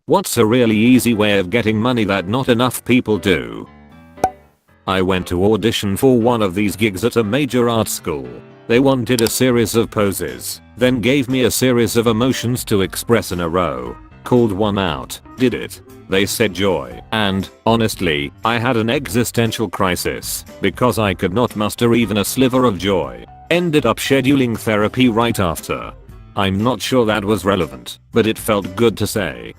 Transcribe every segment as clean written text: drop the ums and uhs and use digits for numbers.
What's a really easy way of getting money that not enough people do? I went to audition for one of these gigs at a major art school. They wanted a series of poses, then gave me a series of emotions to express in a row. Called one out, did it. They said joy, and, honestly, I had an existential crisis, because I could not muster even a sliver of joy. Ended up scheduling therapy right after. I'm not sure that was relevant, but it felt good to say.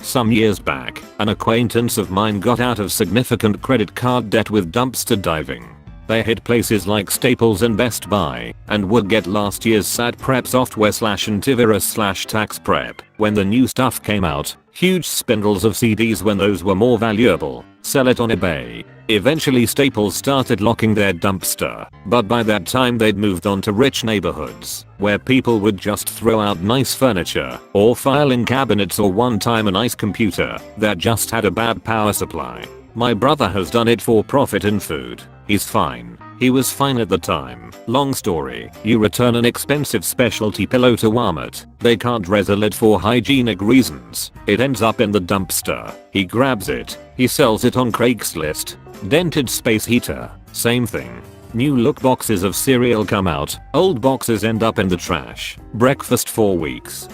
Some years back, an acquaintance of mine got out of significant credit card debt with dumpster diving. They hit places like Staples and Best Buy, and would get last year's SAT prep software /antivirus /tax prep when the new stuff came out, huge spindles of CDs when those were more valuable, sell it on eBay. Eventually Staples started locking their dumpster, but by that time they'd moved on to rich neighborhoods, where people would just throw out nice furniture, or filing cabinets, or one time a nice computer that just had a bad power supply. My brother has done it for profit in food. He's fine. He was fine at the time. Long story, you return an expensive specialty pillow to Walmart. They can't resell it for hygienic reasons. It ends up in the dumpster. He grabs it. He sells it on Craigslist. Dented space heater. Same thing. New look boxes of cereal come out. Old boxes end up in the trash. Breakfast 4 weeks.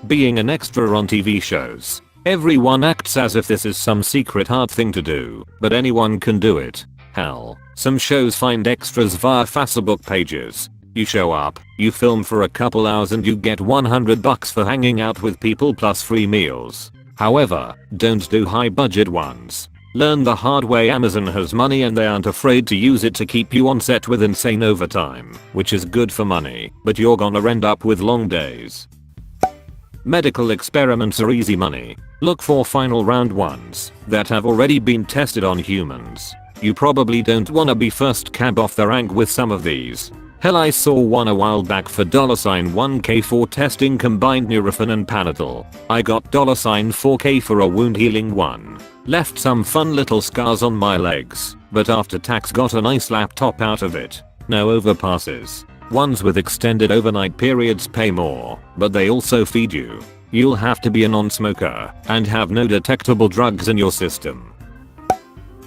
Being an extra on TV shows. Everyone acts as if this is some secret hard thing to do, but anyone can do it. Hell, some shows find extras via Facebook pages. You show up, you film for a couple hours, and you get $100 for hanging out with people plus free meals. However, don't do high budget ones. Learn the hard way. Amazon has money and they aren't afraid to use it to keep you on set with insane overtime, which is good for money, but you're gonna end up with long days. Medical experiments are easy money. Look for final round ones that have already been tested on humans. You probably don't wanna be first cab off the rank with some of these. Hell, I saw one a while back for $1K for testing combined Nurofen and Panadol. I got $4K for a wound healing one. Left some fun little scars on my legs, but after tax got a nice laptop out of it. No overpasses. Ones with extended overnight periods pay more, but they also feed you. You'll have to be a non-smoker and have no detectable drugs in your system.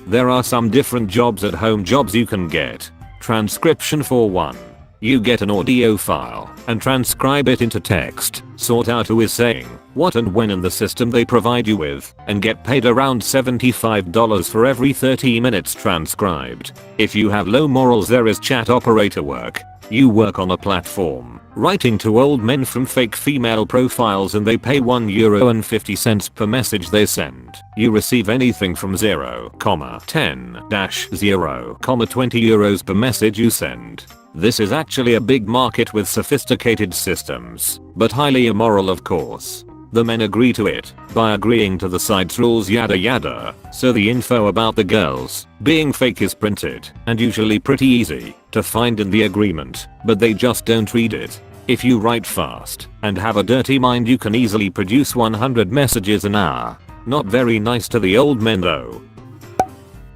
There are some different jobs at home jobs you can get. Transcription for one. You get an audio file and transcribe it into text, sort out who is saying what and when in the system they provide you with, and get paid around $75 for every 30 minutes transcribed. If you have low morals, there is chat operator work. You work on a platform, writing to old men from fake female profiles, and they pay €1.50 per message they send. You receive anything from 0,10-0,20 euros per message you send. This is actually a big market with sophisticated systems, but highly immoral, of course. The men agree to it by agreeing to the site's rules, yada yada, so the info about the girls being fake is printed and usually pretty easy to find in the agreement, but they just don't read it. If you write fast and have a dirty mind, you can easily produce 100 messages an hour. Not very nice to the old men though.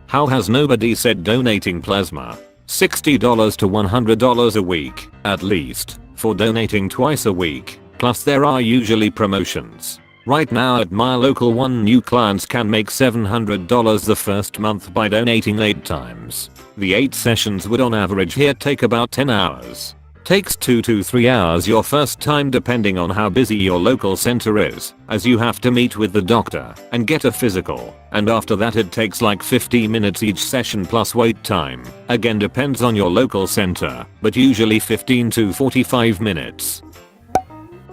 How has nobody said donating plasma? $60 to $100 a week, at least, for donating twice a week. Plus there are usually promotions. Right now at my local one, new clients can make $700 the first month by donating 8 times. The 8 sessions would on average here take about 10 hours. Takes 2 to 3 hours your first time depending on how busy your local center is, as you have to meet with the doctor and get a physical, and after that it takes like 50 minutes each session plus wait time. Again depends on your local center, but usually 15 to 45 minutes.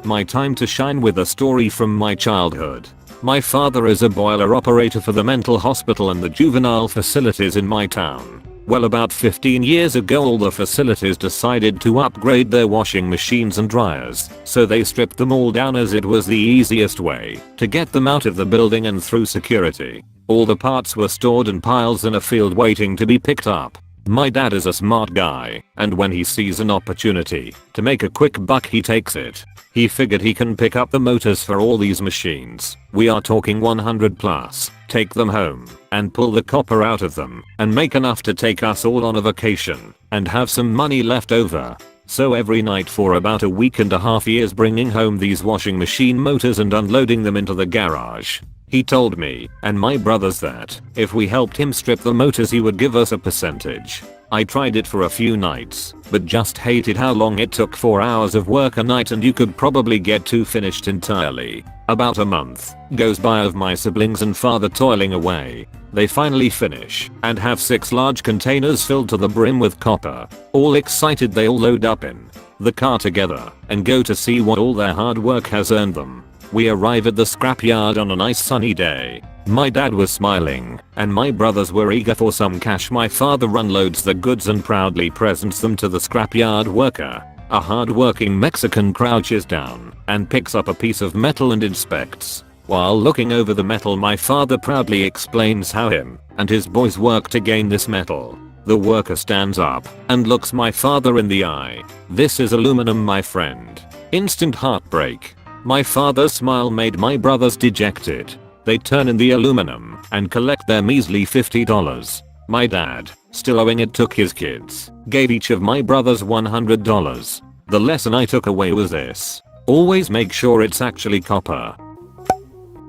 My time to shine with a story from my childhood. My father is a boiler operator for the mental hospital and the juvenile facilities in my town. Well, about 15 years ago all the facilities decided to upgrade their washing machines and dryers, so they stripped them all down as it was the easiest way to get them out of the building and through security. All the parts were stored in piles in a field waiting to be picked up. My dad is a smart guy, and when he sees an opportunity to make a quick buck he takes it. He figured he can pick up the motors for all these machines, we are talking 100 plus, take them home, and pull the copper out of them, and make enough to take us all on a vacation, and have some money left over. So every night for about a week and a half he is bringing home these washing machine motors and unloading them into the garage. He told me and my brothers that if we helped him strip the motors he would give us a percentage. I tried it for a few nights, but just hated how long it took. 4 hours of work a night and you could probably get 2 finished entirely. About a month goes by of my siblings and father toiling away. They finally finish and have 6 large containers filled to the brim with copper. All excited they all load up in the car together and go to see what all their hard work has earned them. We arrive at the scrapyard on a nice sunny day. My dad was smiling and my brothers were eager for some cash. My father unloads the goods and proudly presents them to the scrapyard worker. A hard-working Mexican crouches down and picks up a piece of metal and inspects. While looking over the metal, my father proudly explains how him and his boys work to gain this metal. The worker stands up and looks my father in the eye. "This is aluminum, my friend." Instant heartbreak. My father's smile made my brothers dejected. They turn in the aluminum and collect their measly $50. My dad, still owing it, took his kids, gave each of my brothers $100. The lesson I took away was this: always make sure it's actually copper.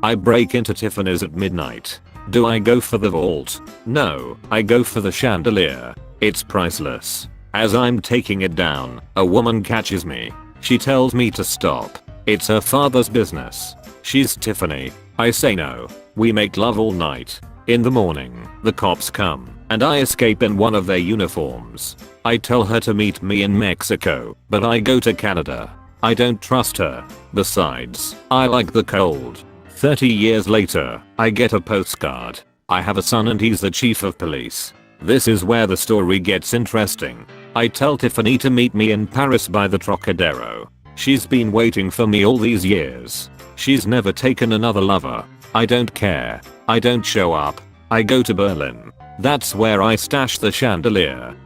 I break into Tiffany's at midnight. Do I go for the vault? No, I go for the chandelier. It's priceless. As I'm taking it down, a woman catches me. She tells me to stop. It's her father's business. She's Tiffany. I say no. We make love all night. In the morning, the cops come, and I escape in one of their uniforms. I tell her to meet me in Mexico, but I go to Canada. I don't trust her. Besides, I like the cold. 30 years later, I get a postcard. I have a son and he's the chief of police. This is where the story gets interesting. I tell Tiffany to meet me in Paris by the Trocadero. She's been waiting for me all these years. She's never taken another lover. I don't care. I don't show up. I go to Berlin. That's where I stash the chandelier.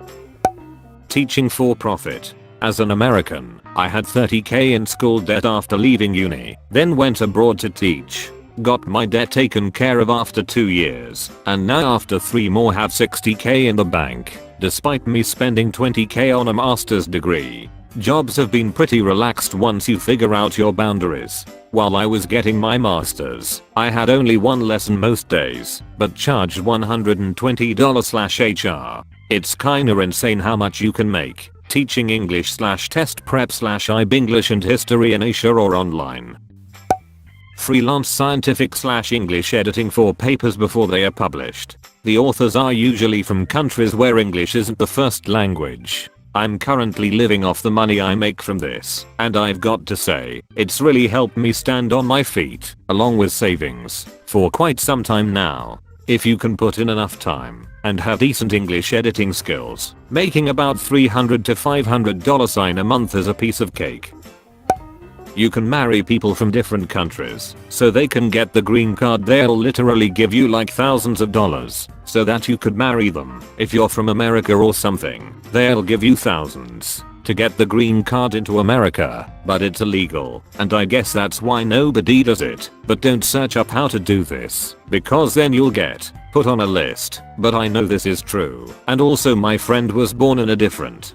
Teaching for profit. As an American, I had $30,000 in school debt after leaving uni, then went abroad to teach. Got my debt taken care of after 2 years, and now after 3 more have $60,000 in the bank, despite me spending $20,000 on a master's degree. Jobs have been pretty relaxed once you figure out your boundaries. While I was getting my master's, I had only 1 lesson most days, but charged $120/HR. It's kinda insane how much you can make teaching English/test prep/IB English and history in Asia or online. Freelance scientific/English editing for papers before they are published. The authors are usually from countries where English isn't the first language. I'm currently living off the money I make from this, and I've got to say, it's really helped me stand on my feet, along with savings, for quite some time now. If you can put in enough time and have decent English editing skills, making about $300 to $500 a month is a piece of cake. You can marry people from different countries, so they can get the green card. They'll literally give you like thousands of dollars, so that you could marry them. If you're from America or something, they'll give you thousands to get the green card into America, but it's illegal, and I guess that's why nobody does it. But don't search up how to do this, because then you'll get put on a list. But I know this is true, and also my friend was born in a different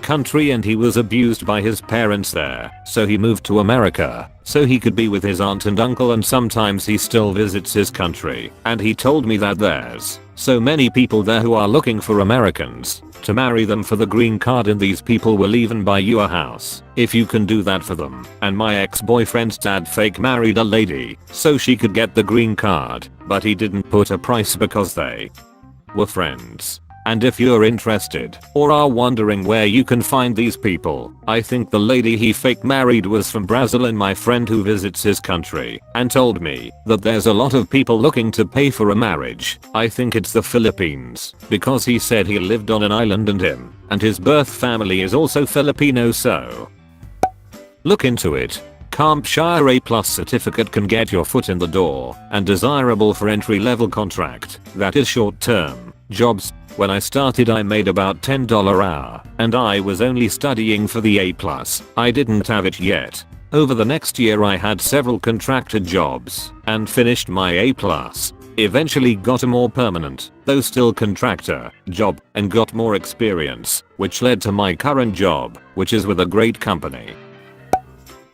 country and he was abused by his parents there, so he moved to America so he could be with his aunt and uncle, and sometimes he still visits his country, and he told me that there's so many people there who are looking for Americans to marry them for the green card, and these people will even buy you a house if you can do that for them. And my ex-boyfriend's dad fake married a lady so she could get the green card, but he didn't put a price because they were friends. And if you're interested or are wondering where you can find these people, I think the lady he fake married was from Brazil, and my friend who visits his country and told me that there's a lot of people looking to pay for a marriage. I think it's the Philippines, because he said he lived on an island and him and his birth family is also Filipino, so look into it. Campshire A+ certificate can get your foot in the door and desirable for entry-level contract, that is short-term jobs. When I started I made about $10 hour, and I was only studying for the A+. I didn't have it yet. Over the next year I had several contracted jobs and finished my A+. Eventually got a more permanent, though still contractor, job and got more experience, which led to my current job, which is with a great company.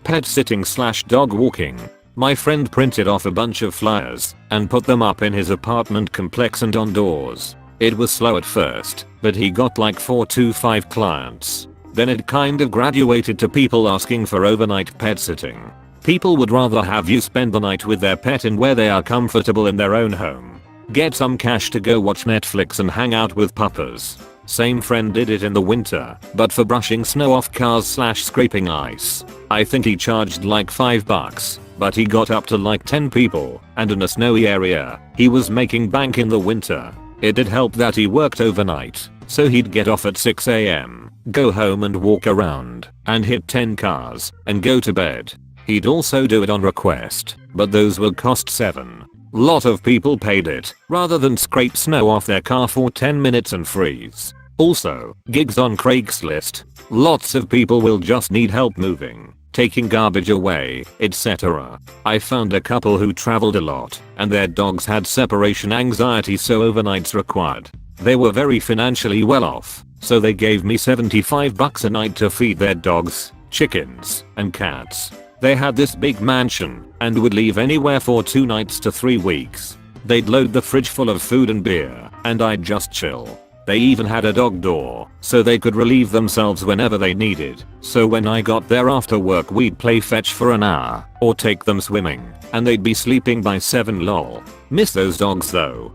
Pet sitting / dog walking. My friend printed off a bunch of flyers and put them up in his apartment complex and on doors. It was slow at first, but he got like 4 to 5 clients. Then it kind of graduated to people asking for overnight pet sitting. People would rather have you spend the night with their pet in where they are comfortable in their own home. Get some cash to go watch Netflix and hang out with puppers. Same friend did it in the winter, but for brushing snow off cars / scraping ice. I think he charged like $5, but he got up to like 10 people, and in a snowy area, he was making bank in the winter. It did help that he worked overnight, so he'd get off at 6 AM, go home and walk around, and hit 10 cars, and go to bed. He'd also do it on request, but those would cost $7. Lot of people paid it, rather than scrape snow off their car for 10 minutes and freeze. Also, gigs on Craigslist. Lots of people will just need help moving, taking garbage away, etc. I found a couple who traveled a lot, and their dogs had separation anxiety, so overnights required. They were very financially well off, so they gave me $75 a night to feed their dogs, chickens, and cats. They had this big mansion and would leave anywhere for 2 nights to 3 weeks. They'd load the fridge full of food and beer, and I'd just chill. They even had a dog door, so they could relieve themselves whenever they needed. So when I got there after work, we'd play fetch for an hour, or take them swimming, and they'd be sleeping by 7 lol. Miss those dogs though.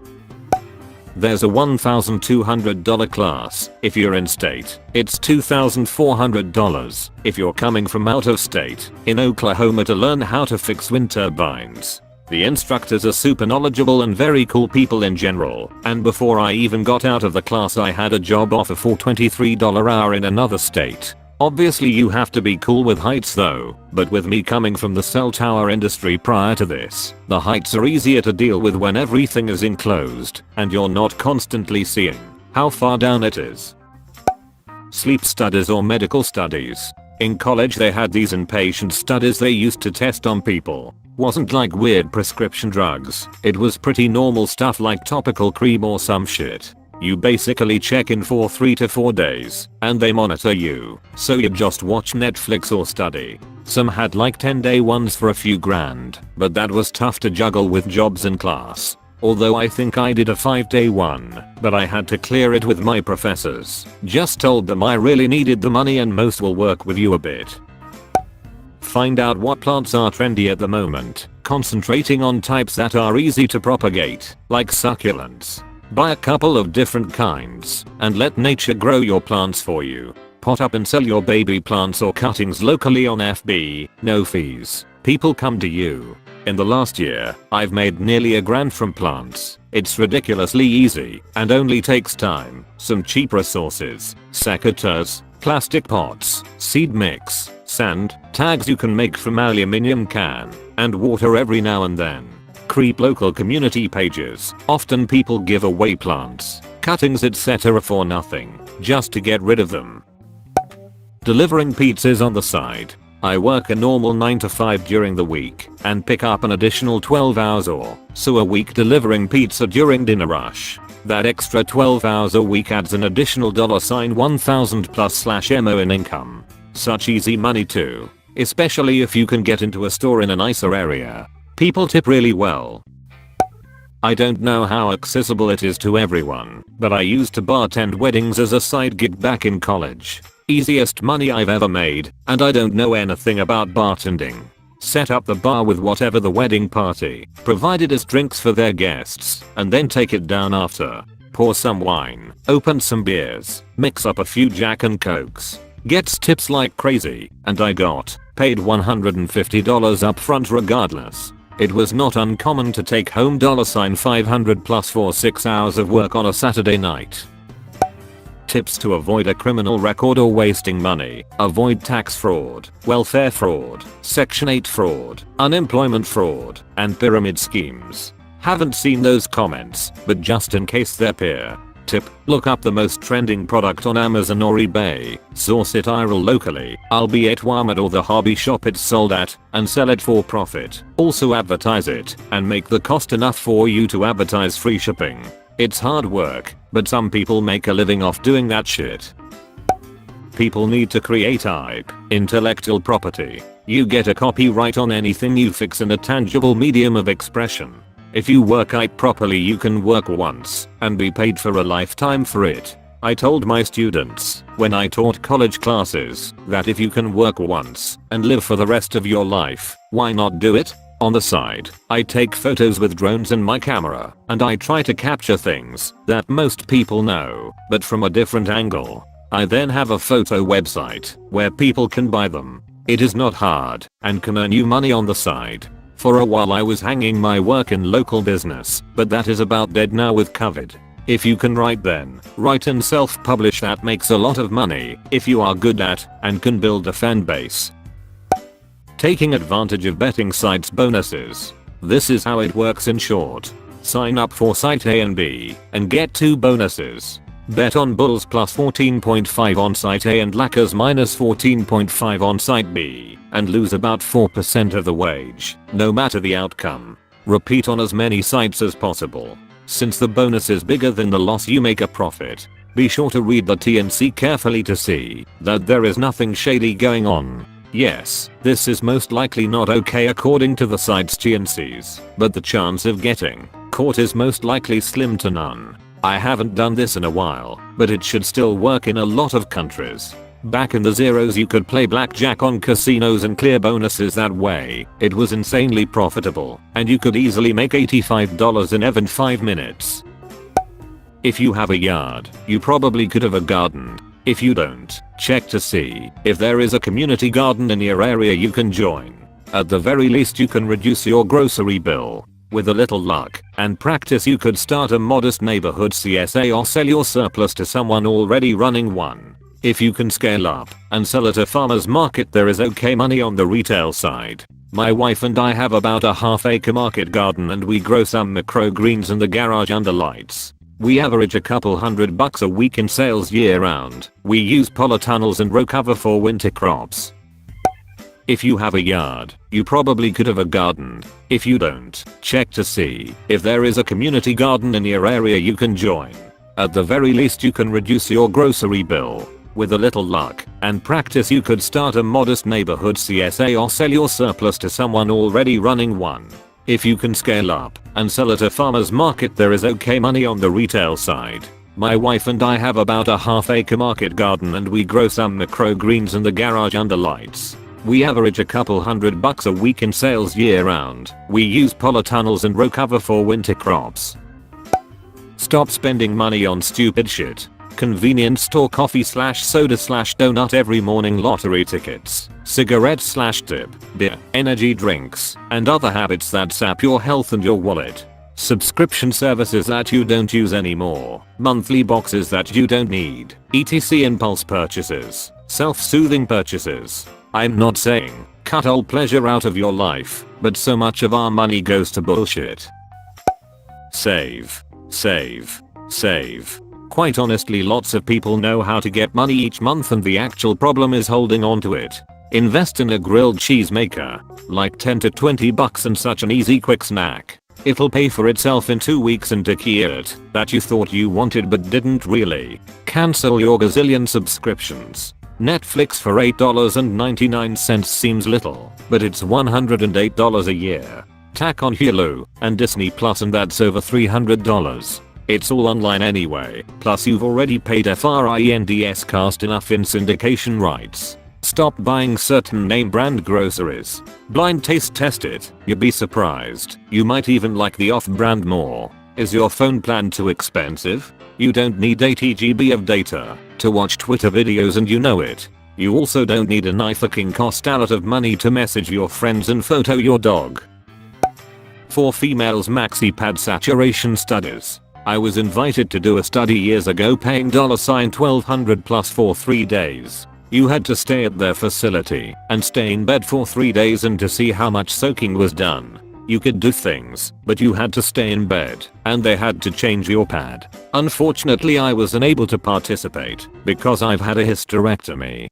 There's a $1,200 class if you're in state. It's $2,400 if you're coming from out of state, in Oklahoma, to learn how to fix wind turbines. The instructors are super knowledgeable and very cool people in general, and before I even got out of the class I had a job offer for $23 hour in another state. Obviously you have to be cool with heights though, but with me coming from the cell tower industry prior to this, the heights are easier to deal with when everything is enclosed and you're not constantly seeing how far down it is. Sleep studies or medical studies. In college they had these inpatient studies they used to test on people. Wasn't like weird prescription drugs, it was pretty normal stuff like topical cream or some shit. You basically check in for 3 to 4 days, and they monitor you, so you just watch Netflix or study. Some had like 10-day ones for a few grand, but that was tough to juggle with jobs and class. Although I think I did a 5-day one, but I had to clear it with my professors. Just told them I really needed the money and most will work with you a bit. Find out what plants are trendy at the moment, concentrating on types that are easy to propagate, like succulents. Buy a couple of different kinds and let nature grow your plants for you. Pot up and sell your baby plants or cuttings locally on FB, no fees. People come to you. In the last year, I've made nearly $1 grand from plants. It's ridiculously easy and only takes time, some cheap resources, secateurs, plastic pots, seed mix, sand, tags you can make from aluminium can, and water every now and then. Creep local community pages. Often people give away plants, cuttings, etc. for nothing, just to get rid of them. Delivering pizzas on the side. I work a normal 9 to 5 during the week and pick up an additional 12 hours or so a week delivering pizza during dinner rush. That extra 12 hours a week adds an additional $1,000 plus /mo in income. Such easy money too, especially if you can get into a store in a nicer area. People tip really well. I don't know how accessible it is to everyone, but I used to bartend weddings as a side gig back in college. Easiest money I've ever made, and I don't know anything about bartending. Set up the bar with whatever the wedding party provided as drinks for their guests, and then take it down after. Pour some wine, open some beers, mix up a few Jack and Cokes. Gets tips like crazy, and I got paid $150 up front regardless. It was not uncommon to take home $500 plus for 6 hours of work on a Saturday night. Tips to avoid a criminal record or wasting money. Avoid tax fraud, welfare fraud, Section 8 fraud, unemployment fraud, and pyramid schemes. Haven't seen those comments, but just in case they're peer Tip: look up the most trending product on Amazon or eBay, source it IRL locally, albeit Walmart or the hobby shop it's sold at, and sell it for profit. Also advertise it, and make the cost enough for you to advertise free shipping. It's hard work, but some people make a living off doing that shit. People need to create IP, intellectual property. You get a copyright on anything you fix in a tangible medium of expression. If you work IP properly, you can work once and be paid for a lifetime for it. I told my students when I taught college classes that if you can work once and live for the rest of your life, why not do it? On the side, I take photos with drones and my camera, and I try to capture things that most people know, but from a different angle. I then have a photo website where people can buy them. It is not hard and can earn you money on the side. For a while I was hanging my work in local business, but that is about dead now with COVID. If you can write, then write and self-publish. That makes a lot of money if you are good at and can build a fan base. Taking advantage of betting sites' bonuses. This is how it works in short. Sign up for site A and B and get 2 bonuses. Bet on Bulls plus 14.5 on site A and Lakers minus 14.5 on site B, and lose about 4% of the wage, no matter the outcome. Repeat on as many sites as possible. Since the bonus is bigger than the loss, you make a profit. Be sure to read the T&C carefully to see that there is nothing shady going on. Yes, this is most likely not okay according to the site's T&Cs, but the chance of getting caught is most likely slim to none. I haven't done this in a while, but it should still work in a lot of countries. Back in the zeros you could play blackjack on casinos and clear bonuses that way. It was insanely profitable, and you could easily make $85 in even 5 minutes. If you have a yard, you probably could have a garden. If you don't, check to see if there is a community garden in your area you can join. At the very least you can reduce your grocery bill. With a little luck and practice you could start a modest neighborhood CSA or sell your surplus to someone already running one. If you can scale up and sell at a farmer's market, there is okay money on the retail side. My wife and I have about a half-acre market garden and we grow some microgreens in the garage under lights. We average a couple $100 a week in sales year round. We use polytunnels and row cover for winter crops. If you have a yard, you probably could have a garden. If you don't, check to see if there is a community garden in your area you can join. At the very least you can reduce your grocery bill. With a little luck and practice you could start a modest neighborhood CSA or sell your surplus to someone already running one. If you can scale up and sell at a farmer's market, there is okay money on the retail side. My wife and I have about a half-acre market garden and we grow some microgreens in the garage under lights. We average a couple $100 a week in sales year round. We use polytunnels and row cover for winter crops. Stop spending money on stupid shit. Convenience store coffee / soda / donut every morning, lottery tickets, cigarettes / tip, beer, energy drinks, and other habits that sap your health and your wallet. Subscription services that you don't use anymore, monthly boxes that you don't need, etc. Impulse purchases, self-soothing purchases. I'm not saying cut all pleasure out of your life, but so much of our money goes to bullshit. Save. Save. Save. Quite honestly, lots of people know how to get money each month and the actual problem is holding on to it. Invest in a grilled cheese maker, like $10 to $20 and such an easy quick snack. It'll pay for itself in 2 weeks and take it that you thought you wanted but didn't really. Cancel your gazillion subscriptions. Netflix for $8.99 seems little, but it's $108 a year. Tack on Hulu and Disney Plus and that's over $300. It's all online anyway, plus you've already paid FRINDS cast enough in syndication rights. Stop buying certain name brand groceries. Blind taste test it, you'd be surprised. You might even like the off-brand more. Is your phone plan too expensive? You don't need 80 GB of data to watch Twitter videos and you know it. You also don't need a fucking cost a lot of money to message your friends and photo your dog. For females maxi pad saturation studies. I was invited to do a study years ago paying $1,200 plus for 3 days. You had to stay at their facility and stay in bed for 3 days and to see how much soaking was done. You could do things, but you had to stay in bed, and they had to change your pad. Unfortunately I was unable to participate because I've had a hysterectomy.